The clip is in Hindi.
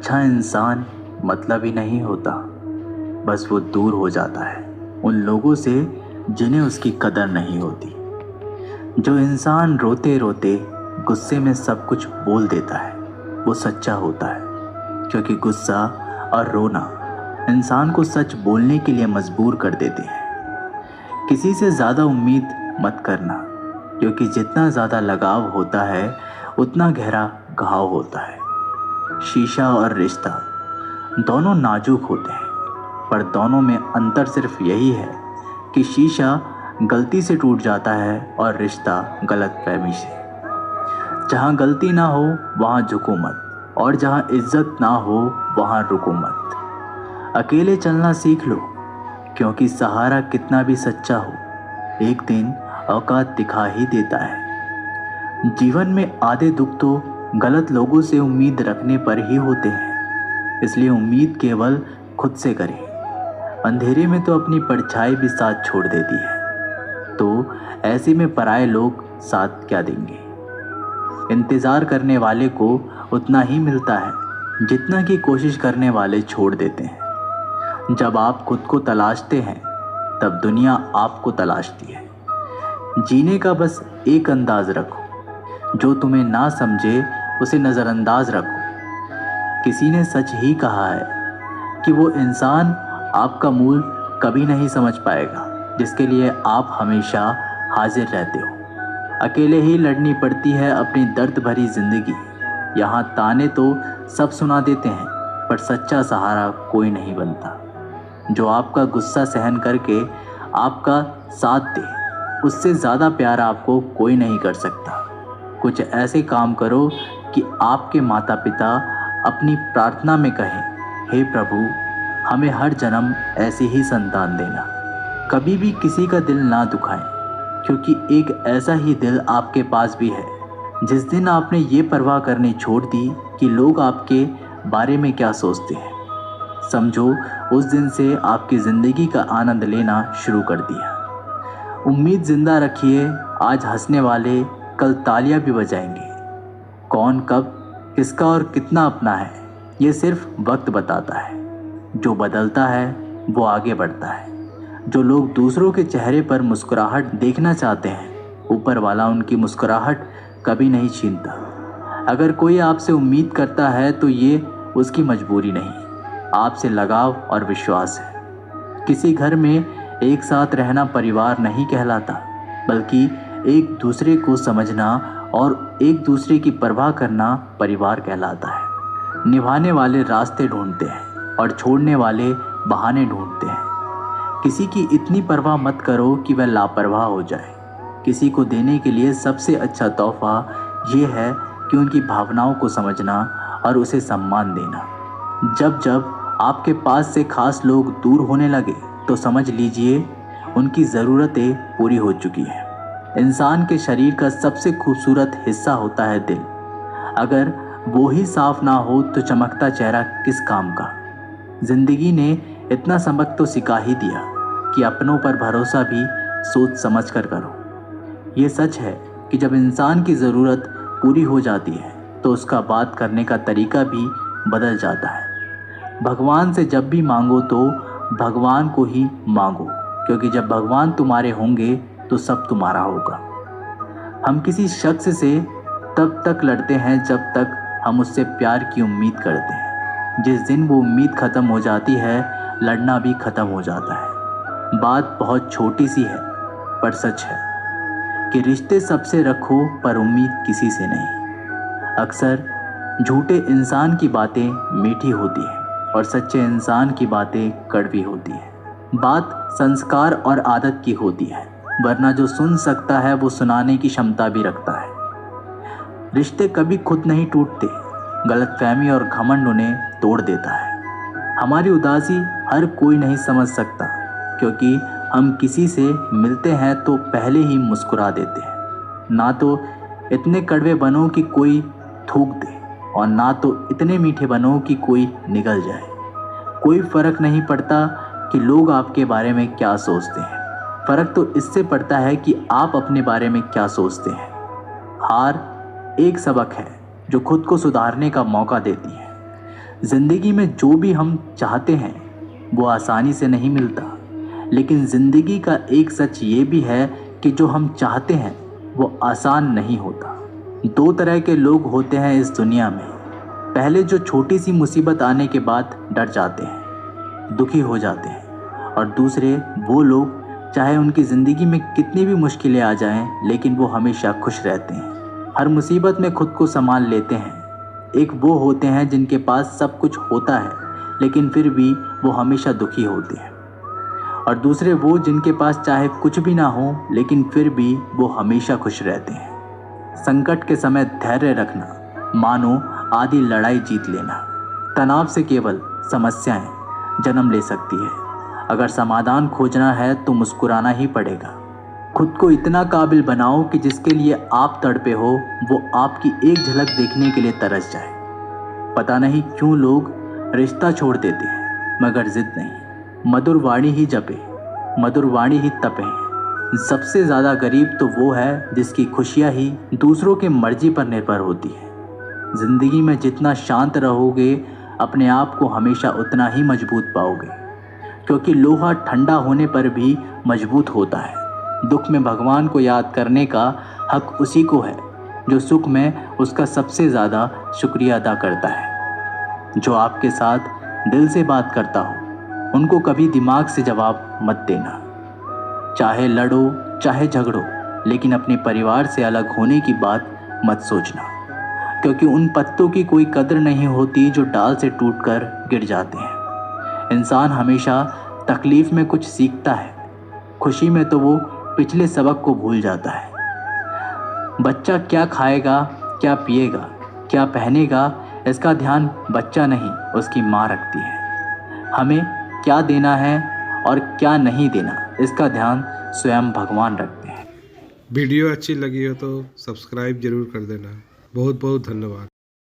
अच्छा इंसान मतलब ही नहीं होता, बस वो दूर हो जाता है उन लोगों से जिन्हें उसकी कदर नहीं होती। जो इंसान रोते रोते गुस्से में सब कुछ बोल देता है वो सच्चा होता है, क्योंकि गुस्सा और रोना इंसान को सच बोलने के लिए मजबूर कर देते हैं। किसी से ज़्यादा उम्मीद मत करना, क्योंकि जितना ज़्यादा लगाव होता है उतना गहरा घाव होता है। शीशा और रिश्ता दोनों नाजुक होते हैं, पर दोनों में अंतर सिर्फ यही है कि शीशा गलती से टूट जाता है और रिश्ता गलतफहमी से। जहाँ गलती ना हो वहाँ झुको मत, और जहाँ इज्जत ना हो वहाँ रुको मत। अकेले चलना सीख लो, क्योंकि सहारा कितना भी सच्चा हो एक दिन औकात दिखा ही देता है। जीवन में आधे दुख तो गलत लोगों से उम्मीद रखने पर ही होते हैं, इसलिए उम्मीद केवल खुद से करें। अंधेरे में तो अपनी परछाई भी साथ छोड़ देती है, तो ऐसे में पराये लोग साथ क्या देंगे। इंतज़ार करने वाले को उतना ही मिलता है जितना कि कोशिश करने वाले छोड़ देते हैं। जब आप खुद को तलाशते हैं तब दुनिया आपको तलाशती है। जीने का बस एक अंदाज रखो, जो तुम्हें ना समझे उसे नज़रअंदाज रखो। किसी ने सच ही कहा है कि वो इंसान आपका मूल कभी नहीं समझ पाएगा जिसके लिए आप हमेशा हाजिर रहते हो। अकेले ही लड़नी पड़ती है अपनी दर्द भरी जिंदगी। यहाँ ताने तो सब सुना देते हैं, पर सच्चा सहारा कोई नहीं बनता। जो आपका गुस्सा सहन करके आपका साथ दे, उससे ज़्यादा प्यार आपको कोई नहीं कर सकता। कुछ ऐसे काम करो कि आपके माता पिता अपनी प्रार्थना में कहें, हे प्रभु हमें हर जन्म ऐसी ही संतान देना। कभी भी किसी का दिल ना दुखाएं, क्योंकि एक ऐसा ही दिल आपके पास भी है। जिस दिन आपने ये परवाह करनी छोड़ दी कि लोग आपके बारे में क्या सोचते हैं, समझो उस दिन से आपकी ज़िंदगी का आनंद लेना शुरू कर दिया। उम्मीद ज़िंदा रखिए, आज हंसने वाले कल तालियां भी बजाएंगे। कौन कब किसका और कितना अपना है ये सिर्फ वक्त बताता है। जो बदलता है वो आगे बढ़ता है। जो लोग दूसरों के चेहरे पर मुस्कुराहट देखना चाहते हैं, ऊपर वाला उनकी मुस्कुराहट कभी नहीं छीनता। अगर कोई आपसे उम्मीद करता है तो ये उसकी मजबूरी नहीं, आपसे लगाव और विश्वास है। किसी घर में एक साथ रहना परिवार नहीं कहलाता, बल्कि एक दूसरे को समझना और एक दूसरे की परवाह करना परिवार कहलाता है। निभाने वाले रास्ते ढूंढते हैं और छोड़ने वाले बहाने ढूंढते हैं। किसी की इतनी परवाह मत करो कि वह लापरवाह हो जाए। किसी को देने के लिए सबसे अच्छा तोहफा ये है कि उनकी भावनाओं को समझना और उसे सम्मान देना। जब जब आपके पास से खास लोग दूर होने लगे तो समझ लीजिए उनकी ज़रूरतें पूरी हो चुकी हैं। इंसान के शरीर का सबसे खूबसूरत हिस्सा होता है दिल। अगर वो ही साफ ना हो तो चमकता चेहरा किस काम का। जिंदगी ने इतना सबक तो सिखा ही दिया कि अपनों पर भरोसा भी सोच समझ कर करो। ये सच है कि जब इंसान की ज़रूरत पूरी हो जाती है तो उसका बात करने का तरीका भी बदल जाता है। भगवान से जब भी मांगो तो भगवान को ही मांगो, क्योंकि जब भगवान तुम्हारे होंगे तो सब तुम्हारा होगा। हम किसी शख्स से तब तक लड़ते हैं जब तक हम उससे प्यार की उम्मीद करते हैं। जिस दिन वो उम्मीद ख़त्म हो जाती है, लड़ना भी ख़त्म हो जाता है। बात बहुत छोटी सी है पर सच है कि रिश्ते सबसे रखो पर उम्मीद किसी से नहीं। अक्सर झूठे इंसान की बातें मीठी होती हैं और सच्चे इंसान की बातें कड़वी होती है। बात संस्कार और आदत की होती है, वरना जो सुन सकता है वो सुनाने की क्षमता भी रखता है। रिश्ते कभी खुद नहीं टूटते, गलतफहमी और घमंड उन्हें तोड़ देता है। हमारी उदासी हर कोई नहीं समझ सकता, क्योंकि हम किसी से मिलते हैं तो पहले ही मुस्कुरा देते हैं। ना तो इतने कड़वे बनो कि कोई थूक दे, और ना तो इतने मीठे बनो कि कोई निगल जाए। कोई फ़र्क नहीं पड़ता कि लोग आपके बारे में क्या सोचते हैं, फ़र्क तो इससे पड़ता है कि आप अपने बारे में क्या सोचते हैं। हार एक सबक है जो खुद को सुधारने का मौका देती है। ज़िंदगी में जो भी हम चाहते हैं वो आसानी से नहीं मिलता, लेकिन ज़िंदगी का एक सच ये भी है कि जो हम चाहते हैं वो आसान नहीं होता। दो तरह के लोग होते हैं इस दुनिया में। पहले जो छोटी सी मुसीबत आने के बाद डर जाते हैं, दुखी हो जाते हैं, और दूसरे वो लोग चाहे उनकी ज़िंदगी में कितनी भी मुश्किलें आ जाएं, लेकिन वो हमेशा खुश रहते हैं, हर मुसीबत में खुद को संभाल लेते हैं। एक वो होते हैं जिनके पास सब कुछ होता है लेकिन फिर भी वो हमेशा दुखी होते हैं, और दूसरे वो जिनके पास चाहे कुछ भी ना हो लेकिन फिर भी वो हमेशा खुश रहते हैं। संकट के समय धैर्य रखना मानो आधी लड़ाई जीत लेना। तनाव से केवल समस्याएं जन्म ले सकती है। अगर समाधान खोजना है तो मुस्कुराना ही पड़ेगा। खुद को इतना काबिल बनाओ कि जिसके लिए आप तड़पे हो वो आपकी एक झलक देखने के लिए तरस जाए। पता नहीं क्यों लोग रिश्ता छोड़ देते हैं मगर जिद नहीं। मधुर वाणी ही जपे, मधुर वाणी ही तपे। सबसे ज़्यादा गरीब तो वो है जिसकी खुशियाँ ही दूसरों के मर्जी पर निर्भर होती है। ज़िंदगी में जितना शांत रहोगे अपने आप को हमेशा उतना ही मजबूत पाओगे, क्योंकि लोहा ठंडा होने पर भी मजबूत होता है। दुख में भगवान को याद करने का हक उसी को है जो सुख में उसका सबसे ज़्यादा शुक्रिया अदा करता है। जो आपके साथ दिल से बात करता हो उनको कभी दिमाग से जवाब मत देना। चाहे लड़ो चाहे झगड़ो, लेकिन अपने परिवार से अलग होने की बात मत सोचना, क्योंकि उन पत्तों की कोई कदर नहीं होती जो डाल से टूटकर गिर जाते हैं। इंसान हमेशा तकलीफ में कुछ सीखता है, खुशी में तो वो पिछले सबक को भूल जाता है। बच्चा क्या खाएगा, क्या पिएगा, क्या पहनेगा, इसका ध्यान बच्चा नहीं उसकी माँ रखती है। हमें क्या देना है और क्या नहीं देना, इसका ध्यान स्वयं भगवान रखते हैं। वीडियो अच्छी लगी हो तो सब्सक्राइब जरूर कर देना। बहुत बहुत धन्यवाद।